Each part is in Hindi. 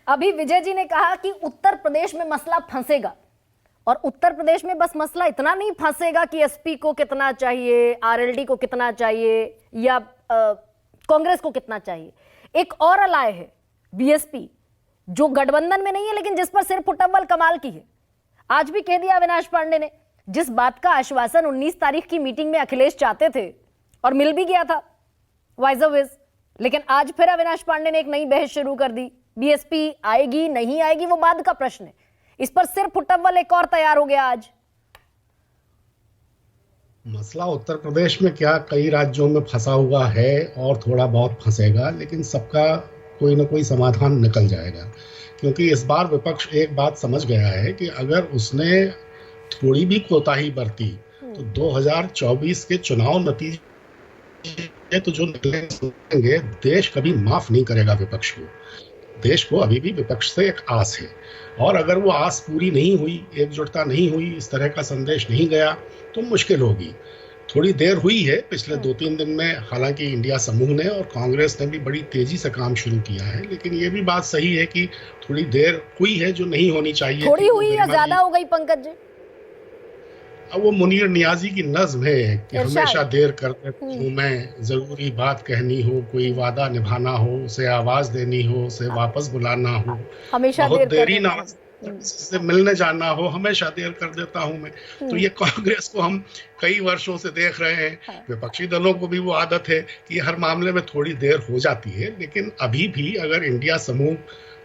अभी विजय जी ने कहा कि उत्तर प्रदेश में मसला फंसेगा, और उत्तर प्रदेश में बस मसला इतना नहीं फंसेगा कि एसपी को कितना चाहिए, आरएलडी को कितना चाहिए, या कांग्रेस को कितना चाहिए। एक और अलाय है बीएसपी, जो गठबंधन में नहीं है लेकिन जिस पर सिर फुटअव्वल कमाल की है। आज भी कह दिया अविनाश पांडे ने, जिस बात का आश्वासन 19 तारीख की मीटिंग में अखिलेश चाहते थे और मिल भी गया था वाइजोविज, लेकिन आज फिर अविनाश पांडे ने एक नई बहस शुरू कर दी। बीएसपी आएगी नहीं आएगी वो बाद का प्रश्न है, इस पर सिर फुटअव्वल एक और तैयार हो गया आज। मसला उत्तर प्रदेश में क्या, कई राज्यों में फंसा हुआ है और थोड़ा बहुत फंसेगा, लेकिन सबका कोई ना कोई समाधान निकल जाएगा। क्योंकि इस बार विपक्ष एक बात समझ गया है कि अगर उसने थोड़ी भी कोताही बरती तो 2024 के चुनाव नतीजे तो जो निकलेंगे, देश कभी माफ नहीं करेगा विपक्ष को। देश को अभी भी विपक्ष से एक आस है, और अगर वो आस पूरी नहीं हुई, एकजुटता नहीं हुई, इस तरह का संदेश नहीं गया तो मुश्किल होगी। थोड़ी देर हुई है पिछले 2-3 दिन में, हालांकि इंडिया समूह ने और कांग्रेस ने भी बड़ी तेजी से काम शुरू किया है, लेकिन ये भी बात सही है कि थोड़ी देर हुई है जो नहीं होनी चाहिए। थोड़ी हुई या ज्यादा हो गई पंकज जी? अब वो मुनीर नियाजी की नज्म है कि हमेशा देर करते हूँ मैं, जरूरी बात कहनी हो, कोई वादा निभाना हो, उसे आवाज देनी हो, उसे वापस बुलाना हो, हमेशा बहुत देरी ना से मिलने जाना हो, हमेशा देर कर देता हूं मैं। तो ये कांग्रेस को हम कई वर्षों से देख रहे हैं। विपक्षी दलों को भी वो आदत है कि हर मामले में थोड़ी देर हो जाती है, लेकिन अभी भी अगर इंडिया समूह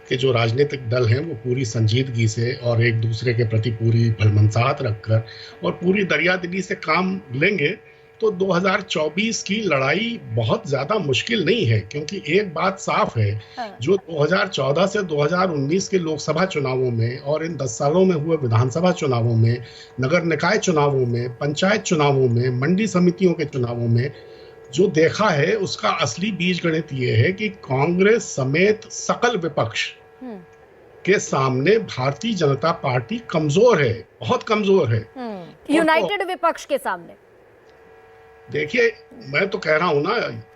के जो राजनीतिक दल हैं वो पूरी संजीदगी से और एक दूसरे के प्रति पूरी भलमनसाहत रखकर और पूरी दरियादिली से काम लेंगे तो 2024 की लड़ाई बहुत ज्यादा मुश्किल नहीं है। क्योंकि एक बात साफ है, जो 2014 से 2019 के लोकसभा चुनावों में और इन 10 सालों में हुए विधानसभा चुनावों में, नगर निकाय चुनावों में, पंचायत चुनावों में, मंडी समितियों के चुनावों में जो देखा है, उसका असली बीज गणित ये है कि कांग्रेस समेत सकल विपक्ष के सामने भारतीय जनता पार्टी कमजोर है, बहुत कमजोर है। यूनाइटेड विपक्ष के सामने देखिए, मैं तो कह रहा हूं ना,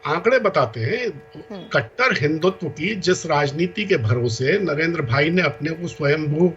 आंकड़े बताते हैं कट्टर हिंदुत्व की जिस राजनीति के भरोसे नरेंद्र भाई ने अपने को स्वयंभू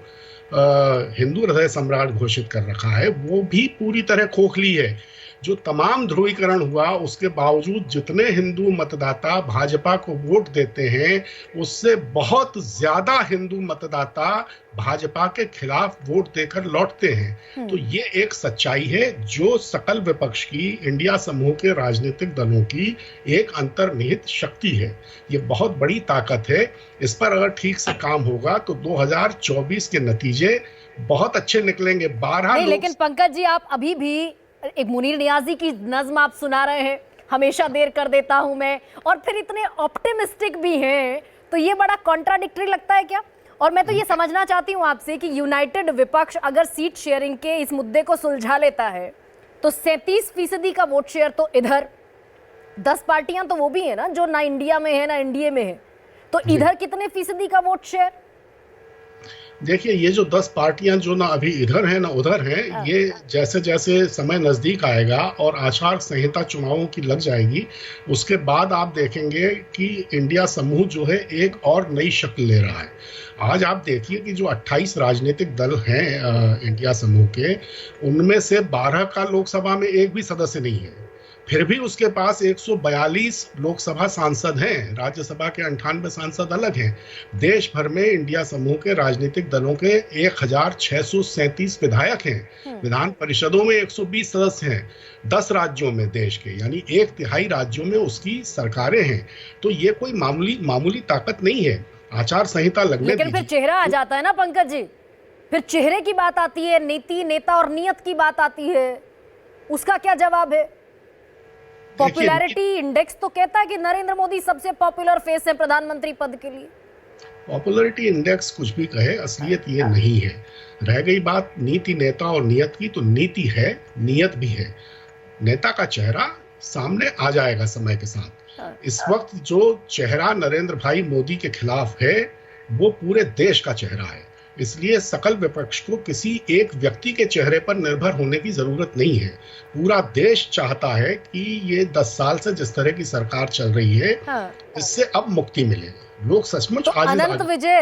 हिंदू हृदय सम्राट घोषित कर रखा है, वो भी पूरी तरह खोखली है। जो तमाम ध्रुवीकरण हुआ उसके बावजूद जितने हिंदू मतदाता भाजपा को वोट देते हैं, उससे बहुत ज्यादा हिंदू मतदाता भाजपा के खिलाफ वोट देकर लौटते हैं। तो ये एक सच्चाई है जो सकल विपक्ष की, इंडिया समूह के राजनीतिक दलों की एक अंतर्निहित शक्ति है। ये बहुत बड़ी ताकत है। इस पर अगर ठीक से काम होगा तो 2024 के नतीजे बहुत अच्छे निकलेंगे। 12 नहीं, लेकिन पंकज जी, आप अभी भी एक मुनीर नियाजी की नज्म आप सुना रहे हैं, हमेशा देर कर देता हूं मैं, और फिर इतने ऑप्टिमिस्टिक भी हैं, तो ये बड़ा कॉन्ट्राडिक्टरी लगता है क्या? और मैं तो ये समझना चाहती हूं आपसे कि यूनाइटेड विपक्ष अगर सीट शेयरिंग के इस मुद्दे को सुलझा लेता है तो 37% का वोट शेयर तो इधर, 10 पार्टियां तो वो भी है ना जो ना इंडिया में है ना एनडीए में है, तो इधर कितने फीसदी का वोट शेयर? देखिए, ये जो 10 पार्टियां जो ना अभी इधर हैं ना उधर हैं, ये जैसे जैसे समय नजदीक आएगा और आचार संहिता चुनावों की लग जाएगी, उसके बाद आप देखेंगे कि इंडिया समूह जो है एक और नई शक्ल ले रहा है। आज आप देखिए कि जो 28 राजनीतिक दल हैं इंडिया समूह के, उनमें से 12 का लोकसभा में एक भी सदस्य नहीं है। फिर भी उसके पास 142 लोकसभा सांसद हैं, राज्यसभा के 98 सांसद अलग हैं। देश भर में इंडिया समूह के राजनीतिक दलों के 1637 विधायक हैं। विधान परिषदों में 120 सदस्य हैं। 10 राज्यों में देश के, यानी 1/3 राज्यों में उसकी सरकारें हैं। तो ये कोई मामूली ताकत नहीं है। आचार संहिता लगने लेकिन फिर चेहरा आ जाता है ना पंकज जी, फिर चेहरे की बात आती है, नीति, नेता और नियत की बात आती है, उसका क्या जवाब है? पॉपुलैरिटी इंडेक्स तो कहता है कि नरेंद्र मोदी सबसे पॉपुलर फेस है प्रधानमंत्री पद के लिए। पॉपुलैरिटी इंडेक्स कुछ भी कहे, असलियत ये नहीं है। रह गई बात नीति, नेता और नियत की, तो नीति है, नियत भी है। नेता का चेहरा सामने आ जाएगा समय के साथ। इस वक्त जो चेहरा नरेंद्र भाई मोदी के खिलाफ है वो पूरे देश का चेहरा है। इसलिए सकल विपक्ष को किसी एक व्यक्ति के चेहरे पर निर्भर होने की जरूरत नहीं है। पूरा देश चाहता है कि ये 10 साल से जिस तरह की सरकार चल रही है, इससे अब मुक्ति मिले। लोग सचमुच अनंत विजय